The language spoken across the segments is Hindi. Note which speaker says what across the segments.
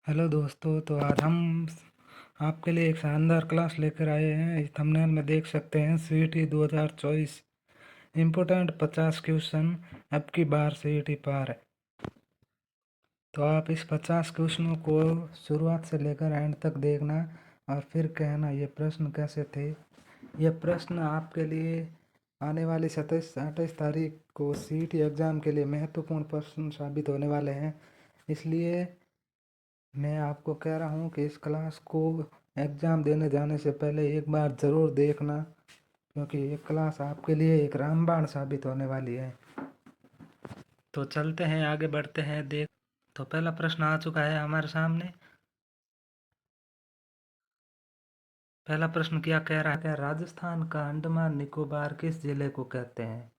Speaker 1: हेलो दोस्तों। तो आज हम आपके लिए एक शानदार क्लास लेकर आए हैं। इस थंबनेल में देख सकते हैं सीईटी 2024 इम्पोर्टेंट 50 क्वेश्चन अब की बार सीईटी पार। तो आप इस 50 क्वेश्चनों को शुरुआत से लेकर एंड तक देखना और फिर कहना ये प्रश्न कैसे थे। ये प्रश्न आपके लिए आने वाली 27-28 तारीख को सीईटी एग्ज़ाम के लिए महत्वपूर्ण प्रश्न साबित होने वाले हैं। इसलिए मैं आपको कह रहा हूँ कि इस क्लास को एग्ज़ाम देने जाने से पहले एक बार ज़रूर देखना, क्योंकि ये क्लास आपके लिए एक रामबाण साबित होने वाली है। तो चलते हैं, आगे बढ़ते हैं। देख, तो पहला प्रश्न आ चुका है हमारे सामने। पहला प्रश्न क्या कह रहा है? राजस्थान का अंडमान निकोबार किस जिले को कहते हैं?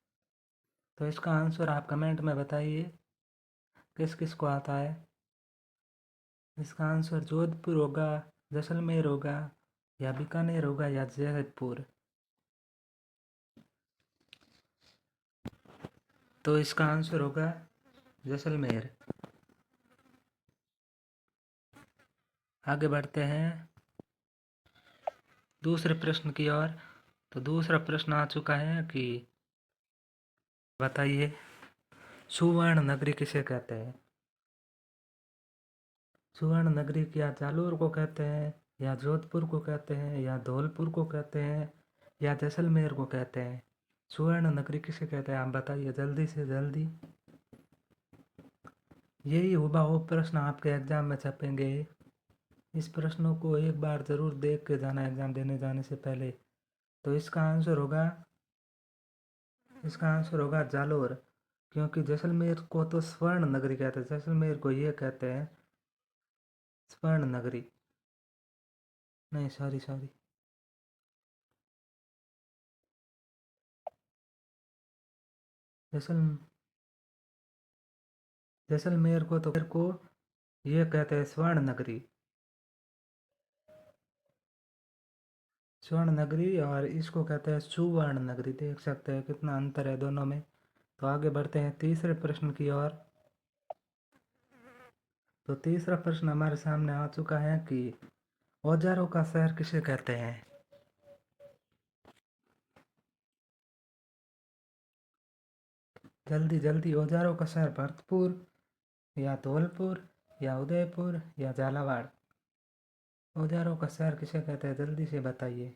Speaker 1: तो इसका आंसर आप कमेंट में बताइए किस किस को आता है। इसका आंसर जोधपुर होगा, जैसलमेर होगा, या बीकानेर होगा, या जयपुर। तो इसका आंसर होगा जैसलमेर। आगे बढ़ते हैं दूसरे प्रश्न की ओर। तो दूसरा प्रश्न आ चुका है कि बताइए सुवर्ण नगरी किसे कहते हैं? सुवर्ण नगरी क्या जालोर को कहते हैं, या जोधपुर को कहते हैं, या धौलपुर को कहते हैं, या जैसलमेर को कहते हैं? सुवर्ण नगरी किसे कहते हैं, आप बताइए जल्दी से जल्दी। यही हुबहू प्रश्न आपके एग्जाम में छपेंगे। इस प्रश्नों को एक बार ज़रूर देख के जाना एग्जाम देने जाने से पहले। तो इसका आंसर होगा जालोर, क्योंकि जैसलमेर को तो स्वर्ण नगरी कहते हैं, जैसलमेर को ये कहते हैं स्वर्ण नगरी। नहीं, सॉरी सॉरी, जैसल जैसलमेर को ये कहते हैं स्वर्ण नगरी। स्वर्ण नगरी और इसको कहते हैं सुवर्ण नगरी। देख सकते हैं कितना अंतर है दोनों में। तो आगे बढ़ते हैं तीसरे प्रश्न की ओर। तो तीसरा प्रश्न हमारे सामने आ चुका है कि औजारों का शहर किसे कहते हैं? जल्दी जल्दी, औजारों का शहर भरतपुर, या धौलपुर, या उदयपुर, या झालावाड़? औजारों का शहर किसे कहते हैं, जल्दी से बताइए।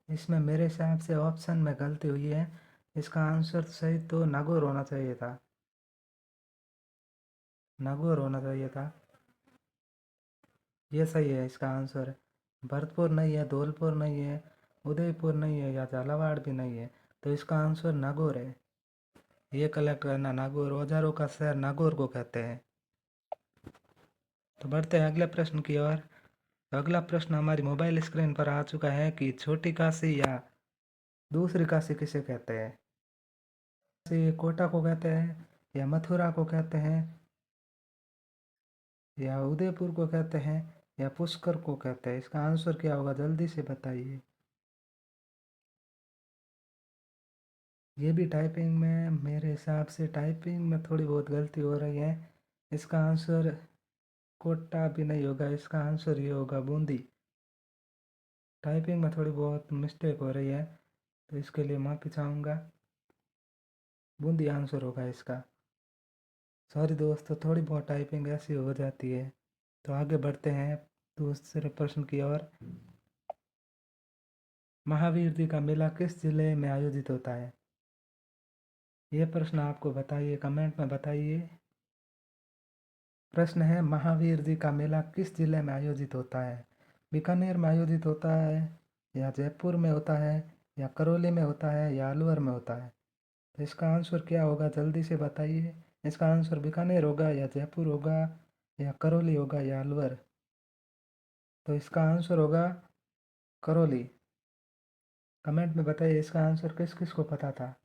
Speaker 1: इसमें मेरे हिसाब से ऑप्शन में गलती हुई है। इसका आंसर सही तो नागौर होना चाहिए था। नागौर होना चाहिए था। ये सही है इसका आंसर। भरतपुर नहीं है, धौलपुर नहीं है, उदयपुर नहीं है, या झालावाड़ भी नहीं है। तो इसका आंसर नागौर है। ये कलेक्ट करना, नागौर, औजारों का शहर नागौर को कहते हैं। तो बढ़ते हैं अगले प्रश्न की ओर। तो अगला प्रश्न हमारी मोबाइल स्क्रीन पर आ चुका है कि छोटी काशी या दूसरी काशी किसे कहते हैं? काशी कोटा को कहते हैं, या मथुरा को कहते हैं, या उदयपुर को कहते हैं, या पुष्कर को कहते हैं? इसका आंसर क्या होगा, जल्दी से बताइए। ये भी टाइपिंग में, मेरे हिसाब से टाइपिंग में थोड़ी बहुत गलती हो रही है। इसका आंसर कोटा भी नहीं होगा, इसका आंसर ये होगा बूंदी। टाइपिंग में थोड़ी बहुत मिस्टेक हो रही है, तो इसके लिए माफ़ी चाहूँगा। बूंदी आंसर होगा इसका। सॉरी दोस्तों, थोड़ी बहुत टाइपिंग ऐसी हो जाती है। तो आगे बढ़ते हैं दूसरे प्रश्न की ओर। महावीर जी का मेला किस जिले में आयोजित होता है? ये प्रश्न आपको बताइए, कमेंट में बताइए। प्रश्न है, महावीर जी का मेला किस जिले में आयोजित होता है? बीकानेर में आयोजित होता है, या जयपुर में होता है, या करौली में होता है, या अलवर में होता है? तो इसका आंसर क्या होगा, जल्दी से बताइए। इसका आंसर बीकानेर होगा, या जयपुर होगा, या करौली होगा, या अलवर? तो इसका आंसर होगा करौली। कमेंट में बताइए इसका आंसर किस किस को पता था।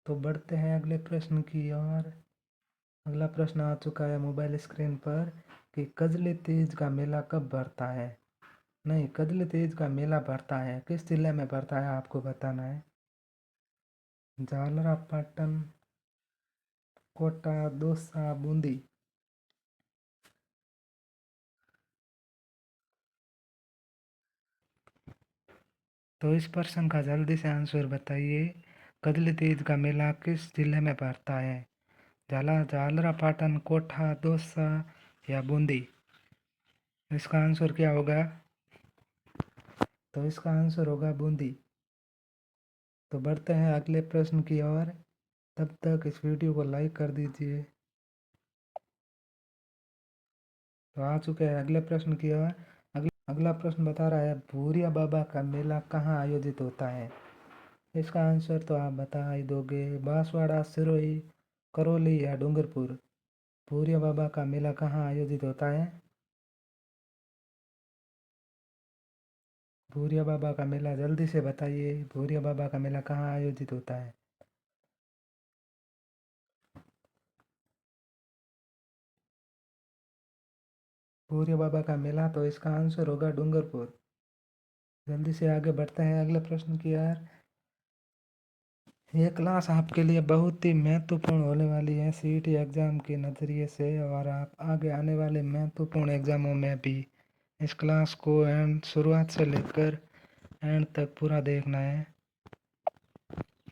Speaker 1: तो बढ़ते हैं अगले प्रश्न की ओर। अगला प्रश्न आ चुका है मोबाइल स्क्रीन पर कि कजली तीज का मेला कब भरता है? नहीं, कजली तीज का मेला पड़ता है, किस जिले में पड़ता है आपको बताना है। झालरापाटन, कोटा, दौसा, बूंदी। तो इस प्रश्न का जल्दी से आंसर बताइए। कजली तीज का मेला किस जिले में पड़ता है। झालरापाटन, कोठा, दौसा या बूंदी। इसका आंसर क्या होगा। तो इसका आंसर होगा बूंदी। तो बढ़ते हैं अगले प्रश्न की ओर। तब तक इस वीडियो को लाइक कर दीजिए। तो आ चुके हैं अगले प्रश्न की ओर। अगला प्रश्न बता रहा है, भूरिया बाबा का मेला कहाँ आयोजित होता है। इसका आंसर तो आप बता ही दोगे। बांसवाड़ा, सिरोही, करौली या डूंगरपुर। भूरिया बाबा का मेला कहाँ आयोजित होता है। भूरिया बाबा का मेला जल्दी से बताइए। भूरिया बाबा का मेला कहाँ आयोजित होता है। भूरिया बाबा का मेला, तो इसका आंसर होगा डूंगरपुर। जल्दी से आगे बढ़ते हैं अगले प्रश्न की ओर। ये क्लास आपके लिए बहुत ही महत्वपूर्ण होने वाली है सीईटी एग्ज़ाम के नज़रिए से, और आप आगे आने वाले महत्वपूर्ण एग्ज़ामों में भी इस क्लास को एंड शुरुआत से लेकर एंड तक पूरा देखना है।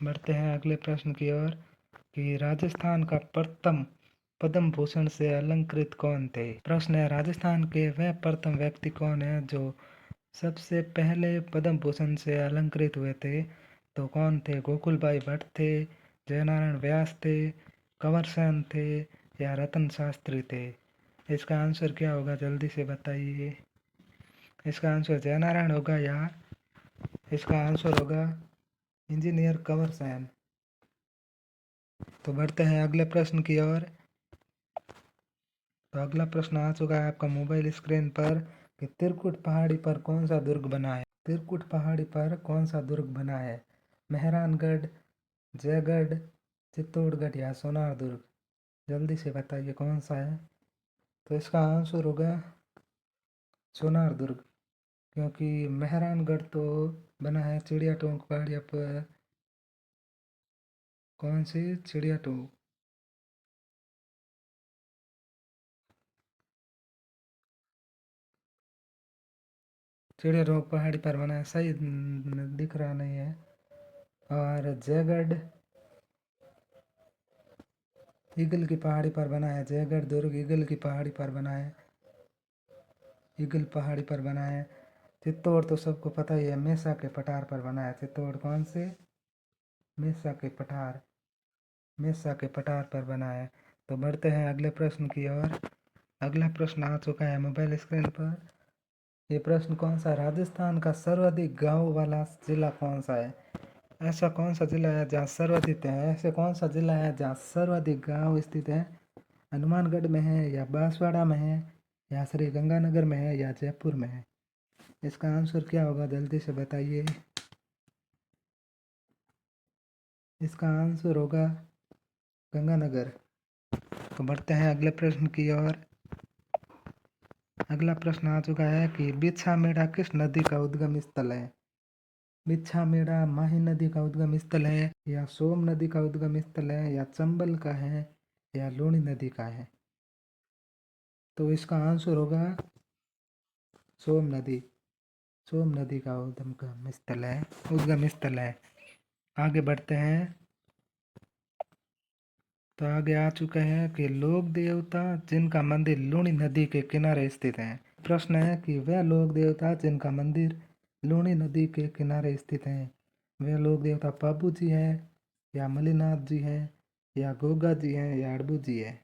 Speaker 1: बढ़ते हैं अगले प्रश्न की ओर कि राजस्थान का प्रथम पद्म भूषण से अलंकृत कौन थे। प्रश्न है, राजस्थान के वह प्रथम व्यक्ति कौन है जो सबसे पहले पद्म भूषण से अलंकृत हुए थे। तो कौन थे। गोकुल भाई भट्ट थे, जयनारायण व्यास थे, कंवर सेन थे या रतन शास्त्री थे। इसका आंसर क्या होगा, जल्दी से बताइए। इसका आंसर जयनारायण होगा या इसका आंसर होगा इंजीनियर कंवर सेन। तो बढ़ते हैं अगले प्रश्न की ओर। तो अगला प्रश्न आ चुका है आपका मोबाइल स्क्रीन पर कि त्रिकुट पहाड़ी पर कौन सा दुर्ग बना है। त्रिकुट पहाड़ी पर कौन सा दुर्ग बना है। मेहरानगढ़, जयगढ़, चित्तौड़गढ़ या सोनार दुर्ग। जल्दी से बताइए कौन सा है। तो इसका आंसर होगा सोनार दुर्ग, क्योंकि मेहरानगढ़ तो बना है चिड़िया टोंक पहाड़िया पर। कौन सी चिड़िया टोंक। चिड़िया टोंक पहाड़ी पर बना है, सही दिख रहा नहीं है। और जयगढ़ ईगल की पहाड़ी पर बना है। जयगढ़ दुर्ग ईगल की पहाड़ी पर बना है। ईगल पहाड़ी पर बना है। चित्तौड़ तो सबको पता ही है, मेसा के पठार पर बना है। चित्तौड़ कौन से, मेसा के पठार, मेसा के पठार पर बना है। तो बढ़ते हैं अगले प्रश्न की ओर। अगला प्रश्न आ चुका है मोबाइल स्क्रीन पर। ये प्रश्न कौन सा, राजस्थान का सर्वाधिक गांव वाला जिला कौन सा है। ऐसा कौन सा जिला है जहाँ सर्वाधिक है, ऐसे कौन सा जिला है जहाँ सर्वाधिक गांव स्थित है। हनुमानगढ़ में है या बांसवाड़ा में है या श्री गंगानगर में है या जयपुर में है। इसका आंसर क्या होगा, जल्दी से बताइए। इसका आंसर होगा गंगानगर। तो बढ़ते हैं अगले प्रश्न की ओर। अगला प्रश्न आ चुका है कि बिच्छा मेड़ा किस नदी का उद्गम स्थल है। बिच्छा मेड़ा माही नदी का उद्गम स्थल है या सोम नदी का उद्गम स्थल है या चंबल का है या लूणी नदी का है। तो इसका आंसर होगा सोम नदी। सोम नदी का उद्गम स्थल है। आगे बढ़ते हैं। तो आगे आ चुका है कि लोक देवता जिनका मंदिर लूणी नदी के किनारे स्थित है। प्रश्न है कि वह लोक देवता जिनका मंदिर लूणी नदी के किनारे स्थित है, वे लोक देवता पाबू जी हैं या मलिनाथ जी हैं या गोगा जी हैं या अड़बू जी है।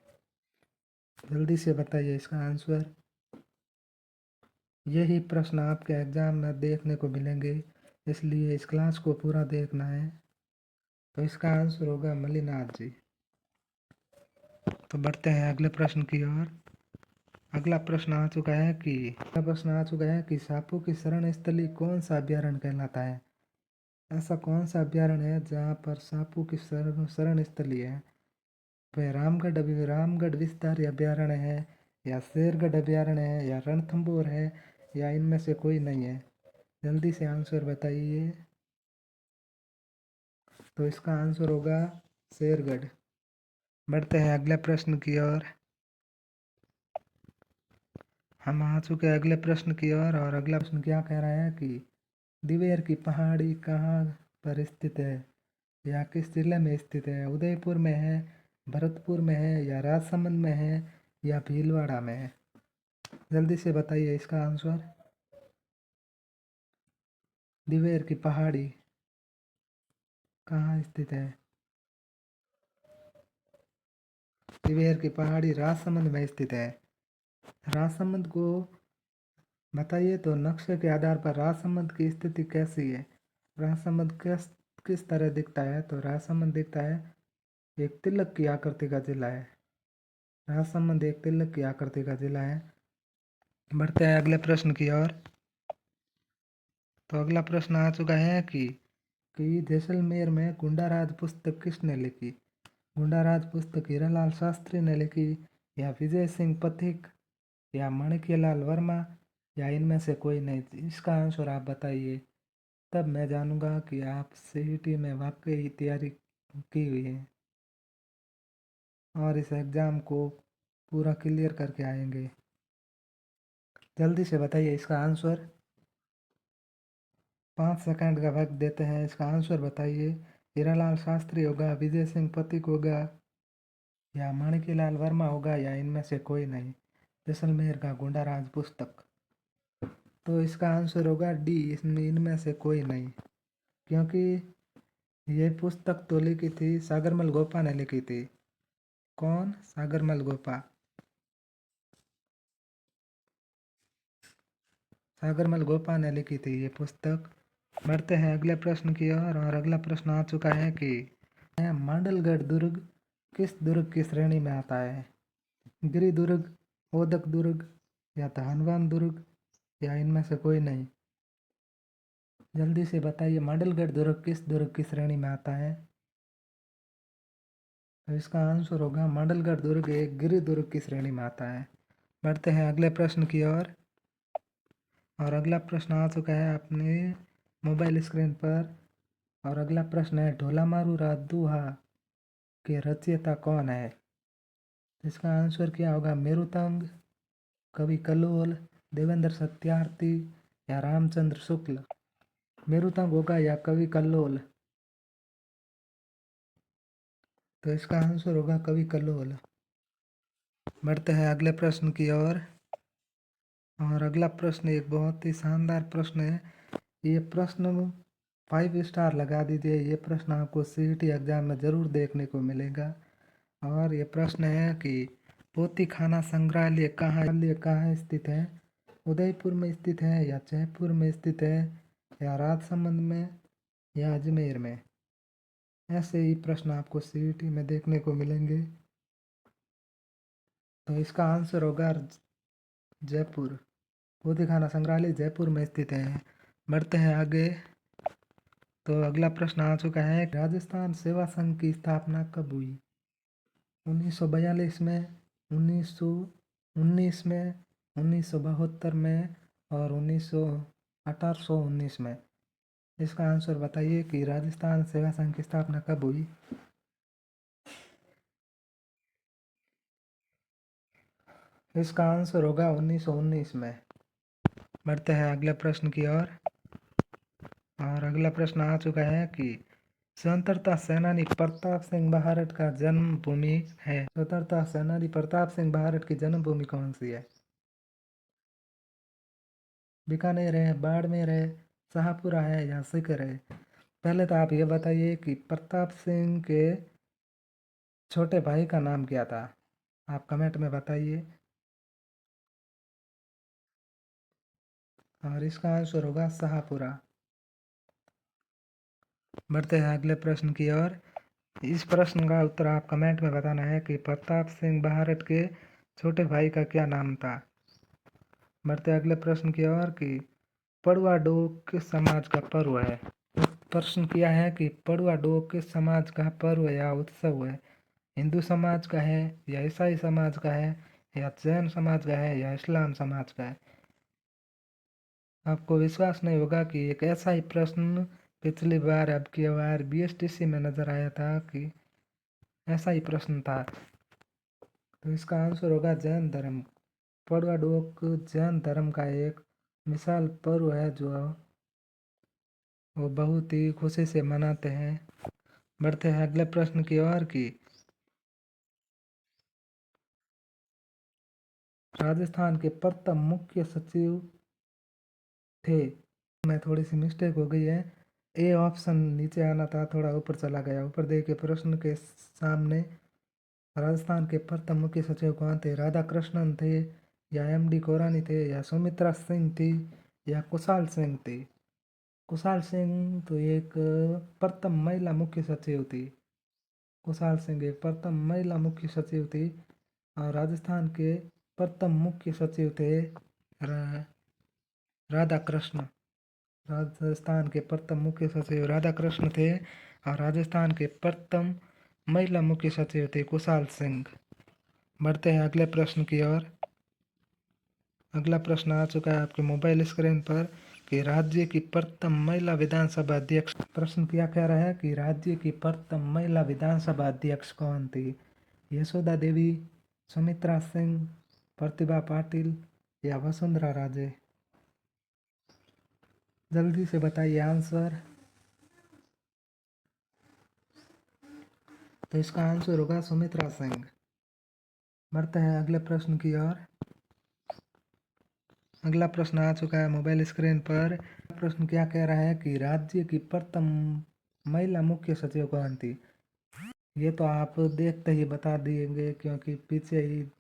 Speaker 1: जल्दी से बताइए इसका आंसर। यही प्रश्न आपके एग्जाम में देखने को मिलेंगे, इसलिए इस क्लास को पूरा देखना है। तो इसका आंसर होगा मलिनाथ जी। तो बढ़ते हैं अगले प्रश्न की ओर। अगला प्रश्न आ चुका है कि सांपों की शरण स्थली कौन सा अभ्यारण्य कहलाता है। ऐसा कौन सा अभ्यारण्य है जहाँ पर सांपों की शरण स्थली है। वह रामगढ़ विस्तार अभ्यारण्य है या शेरगढ़ अभ्यारण्य है या रणथंभौर है या इनमें से कोई नहीं है? जल्दी से आंसर बताइए। तो इसका आंसर होगा शेरगढ़। बढ़ते हैं अगले प्रश्न की ओर। हम आ चुके हैं अगले प्रश्न की ओर, और अगला प्रश्न क्या कह रहा है कि दिवेर की पहाड़ी कहाँ पर स्थित है, या किस जिले में स्थित है? उदयपुर में है, भरतपुर में है, या राजसमंद में है, या भीलवाड़ा में है? जल्दी से बताइए इसका आंसर। दिवेर की पहाड़ी कहाँ स्थित है? दिवेर की पहाड़ी राजसमंद में स्थित है। राजसमंद को बताइए तो नक्शे के आधार पर राजसमंद की स्थिति कैसी है? राजसमंद किस तरह दिखता है? तो राजसमंद दिखता है, एक तिलक की आकृति का जिला है। राजसमंद एक तिलक की आकृति का जिला है। बढ़ते हैं अगले प्रश्न की ओर। तो अगला प्रश्न आ चुका है कि जैसलमेर में गुंडाराज पुस्तक किसने लिखी? गुंडाराज पुस्तक हीरालाल शास्त्री ने लिखी, या विजय सिंह पथिक, या माणिक्यलाल वर्मा, या इनमें से कोई नहीं? इसका आंसर आप बताइए, तब मैं जानूंगा कि आप सीईटी में वाकई तैयारी की हुई है और इस एग्ज़ाम को पूरा क्लियर करके आएंगे। जल्दी से बताइए इसका आंसर। 5 सेकंड का वक्त देते हैं, इसका आंसर बताइए। हीरालाल शास्त्री होगा, विजय सिंह पथिक होगा, या माणिक्यलाल वर्मा होगा, या इनमें से कोई नहीं? जैसलमेर का गुंडाराज पुस्तक। तो इसका आंसर होगा डी, इसमें इनमें से कोई नहीं, क्योंकि ये पुस्तक तो लिखी थी सागरमल गोपा ने लिखी थी। कौन? सागरमल गोपा। सागरमल गोपा ने लिखी थी ये पुस्तक। बढ़ते हैं अगले प्रश्न की ओर, और अगला प्रश्न आ चुका है कि मांडलगढ़ दुर्ग किस दुर्ग की श्रेणी में आता है? गिरि दुर्ग, ओदक दुर्ग, या धानवान दुर्ग, या इनमें से कोई नहीं? जल्दी से बताइए मांडलगढ़ दुर्ग किस दुर्ग की श्रेणी में आता है? तो इसका आंसर होगा मांडलगढ़ दुर्ग एक गिरि दुर्ग की श्रेणी में आता है। बढ़ते हैं अगले प्रश्न की ओर, और अगला प्रश्न आ चुका है अपने मोबाइल स्क्रीन पर। और अगला प्रश्न है, ढोला मारू रात दुहा के रचयिता कौन है? इसका आंसर क्या होगा? मेरुतंग, कवि कल्लोल, देवेंद्र सत्यार्थी, या रामचंद्र शुक्ल? मेरुतंग होगा या कवि कल्लोल? तो इसका आंसर होगा कवि कल्लोल। बढ़ते हैं अगले प्रश्न की ओर, और अगला प्रश्न एक बहुत ही शानदार प्रश्न है। ये प्रश्न 5 स्टार लगा दीजिए, ये प्रश्न आपको सीईटी एग्जाम में ज़रूर देखने को मिलेगा। और ये प्रश्न है कि पोती खाना संग्रहालय कहाँ स्थित है? उदयपुर में स्थित है, या जयपुर में स्थित है, या राजसमंद में, या अजमेर में? ऐसे ही प्रश्न आपको सीईटी में देखने को मिलेंगे। तो इसका आंसर होगा जयपुर। पोती खाना संग्रहालय जयपुर में स्थित है। बढ़ते हैं आगे। तो अगला प्रश्न आ चुका है, राजस्थान सेवा संघ की स्थापना कब हुई? 1942 में, 1919 में, 1972 में, और 1819 में? इसका आंसर बताइए कि राजस्थान सेवा संघ की स्थापना कब हुई? इसका आंसर होगा 1919 में। बढ़ते हैं अगले प्रश्न की ओर, और अगला प्रश्न आ चुका है कि स्वतंत्रता सेनानी प्रताप सिंह महारट का जन्मभूमि है। स्वतंत्रता सेनानी प्रताप सिंह महारट की जन्मभूमि कौन सी है? बीकानेर है, बाड़मेर है, शाहपुरा है, या सीकर है? पहले तो आप ये बताइए कि प्रताप सिंह के छोटे भाई का नाम क्या था? आप कमेंट में बताइए, और इसका आंसर होगा शाहपुरा। बढ़ते हैं अगले प्रश्न की ओर। इस प्रश्न का उत्तर आप कमेंट में बताना है कि प्रताप सिंह महारट के छोटे भाई का क्या नाम था। बढ़ते हैं अगले प्रश्न की ओर कि पड़ुआ डोक किस समाज का पर्व है? प्रश्न किया है कि पड़ुआ डोक किस समाज का पर्व या उत्सव है? हिंदू समाज का है, या ईसाई समाज का है, या जैन समाज का है, या इस्लाम समाज का है? आपको विश्वास नहीं होगा कि एक ऐसा ही प्रश्न पिछली बार अब की बार बीएसटीसी में नज़र आया था कि ऐसा ही प्रश्न था। तो इसका आंसर होगा जैन धर्म। पड़वा डोक जैन धर्म का एक विशाल पर्व है जो वो बहुत ही खुशी से मनाते हैं। बढ़ते हैं अगले प्रश्न की ओर की राजस्थान के प्रथम मुख्य सचिव थे। मैं थोड़ी सी मिस्टेक हो गई है, ए ऑप्शन नीचे आना था, थोड़ा ऊपर चला गया। ऊपर देखिए प्रश्न के सामने राजस्थान के प्रथम मुख्य सचिव कौन थे? राधा कृष्णन थे या एमडी कोरानी थे या सुमित्रा सिंह थी या कुशाल सिंह थी? कुशाल सिंह तो एक प्रथम महिला मुख्य सचिव थी। कुशाल सिंह एक प्रथम महिला मुख्य सचिव थी और राजस्थान के प्रथम मुख्य सचिव थे राधा कृष्ण। राजस्थान के प्रथम मुख्य सचिव राधा कृष्ण थे और राजस्थान के प्रथम महिला मुख्य सचिव थे कुशाल सिंह। बढ़ते हैं अगले प्रश्न की ओर। अगला प्रश्न आ चुका है आपके मोबाइल स्क्रीन पर कि राज्य की प्रथम महिला विधानसभा अध्यक्ष। प्रश्न क्या कह रहा है कि राज्य की प्रथम महिला विधानसभा अध्यक्ष कौन थी? यशोदा देवी, सुमित्रा सिंह, प्रतिभा पाटिल या वसुंधरा राजे? जल्दी से बताइए आंसर। तो इसका आंसर होगा सुमित्रा सिंह। बढ़ते हैं अगले प्रश्न की ओर। अगला प्रश्न आ चुका है मोबाइल स्क्रीन पर। प्रश्न क्या कह रहा है कि राज्य की प्रथम महिला मुख्य सचिव कौन थी? ये तो आप देखते ही बता दिएंगे क्योंकि पीछे ही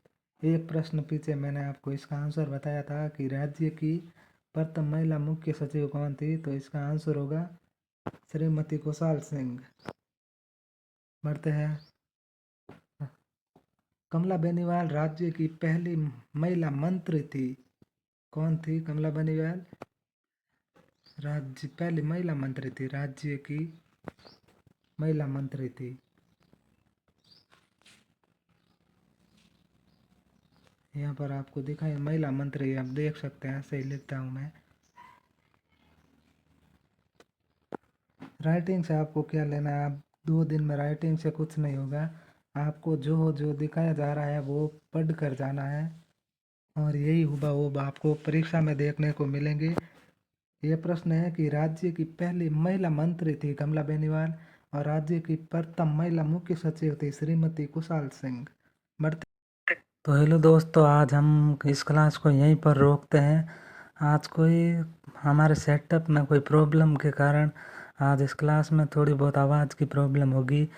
Speaker 1: एक प्रश्न पीछे मैंने आपको इसका आंसर बताया था कि राज्य की प्रथम महिला मुख्य सचिव कौन थी। तो इसका आंसर होगा श्रीमती कुशाल सिंह। बढ़ते हैं। कमला बेनीवाल राज्य की पहली महिला मंत्री थी। कौन थी कमला बेनीवाल? राज्य पहली महिला मंत्री थी, राज्य की महिला मंत्री थी। यहाँ पर आपको दिखाई महिला मंत्री, आप देख सकते हैं, ऐसे ही लिखता हूँ मैं। राइटिंग से आपको क्या लेना है? आप 2 दिन में राइटिंग से कुछ नहीं होगा। आपको जो जो दिखाया जा रहा है वो पढ़ कर जाना है और यही हुबहू आपको परीक्षा में देखने को मिलेंगे। ये प्रश्न है कि राज्य की पहली महिला मंत्री थी कमला बेनीवाल और राज्य की प्रथम महिला मुख्य सचिव थी श्रीमती कुशाल सिंह। बढ़ते तो हेलो दोस्तों, आज हम इस क्लास को यहीं पर रोकते हैं। आज कोई हमारे सेटअप में कोई प्रॉब्लम के कारण आज इस क्लास में थोड़ी बहुत आवाज़ की प्रॉब्लम होगी,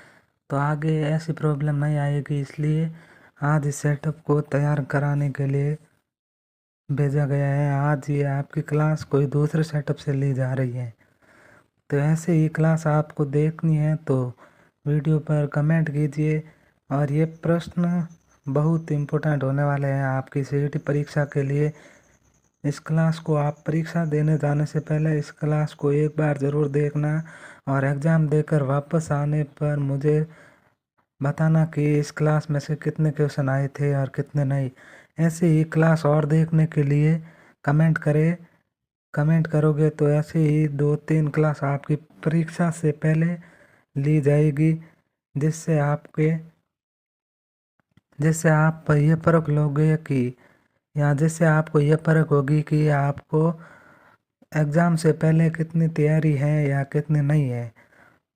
Speaker 1: तो आगे ऐसी प्रॉब्लम नहीं आएगी, इसलिए आज इस सेटअप को तैयार कराने के लिए भेजा गया है। आज ये आपकी क्लास कोई दूसरे सेटअप से ली जा रही है। तो ऐसे ही क्लास आपको देखनी है तो वीडियो पर कमेंट कीजिए। और ये प्रश्न बहुत इम्पोर्टेंट होने वाले हैं आपकी सीईटी परीक्षा के लिए। इस क्लास को आप परीक्षा देने जाने से पहले इस क्लास को एक बार ज़रूर देखना और एग्ज़ाम देकर वापस आने पर मुझे बताना कि इस क्लास में से कितने क्वेश्चन आए थे और कितने नहीं। ऐसे ही क्लास और देखने के लिए कमेंट करें। कमेंट करोगे तो ऐसे ही 2-3 क्लास आपकी परीक्षा से पहले ली जाएगी, जिससे आप ये परख लोगे कि या जिससे आपको ये परख होगी कि आपको एग्ज़ाम से पहले कितनी तैयारी है या कितनी नहीं है।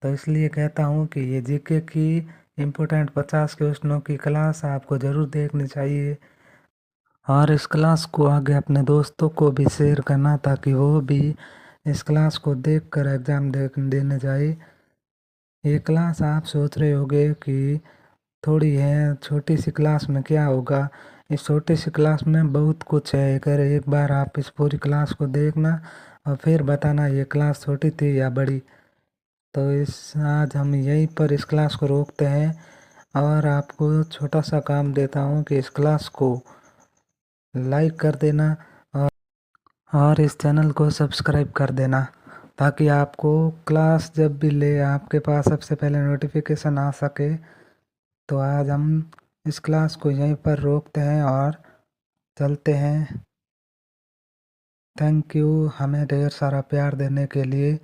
Speaker 1: तो इसलिए कहता हूँ कि ये जीके की इम्पोर्टेंट 50 क्वेश्चनों की क्लास आपको ज़रूर देखनी चाहिए और इस क्लास को आगे अपने दोस्तों को भी शेयर करना ताकि वो भी इस क्लास को देखकर एग्ज़ाम देने जाए। ये क्लास आप सोच रहे होगे कि थोड़ी है, छोटी सी क्लास में क्या होगा। इस छोटी सी क्लास में बहुत कुछ है। अगर एक बार आप इस पूरी क्लास को देखना और फिर बताना ये क्लास छोटी थी या बड़ी। तो इस आज हम यहीं पर इस क्लास को रोकते हैं और आपको छोटा सा काम देता हूँ कि इस क्लास को लाइक कर देना और इस चैनल को सब्सक्राइब कर देना ताकि आपको क्लास जब भी ले आपके पास सबसे पहले नोटिफिकेशन आ सके। तो आज हम इस क्लास को यहीं पर रोकते हैं और चलते हैं। थैंक यू हमें ढेर सारा प्यार देने के लिए।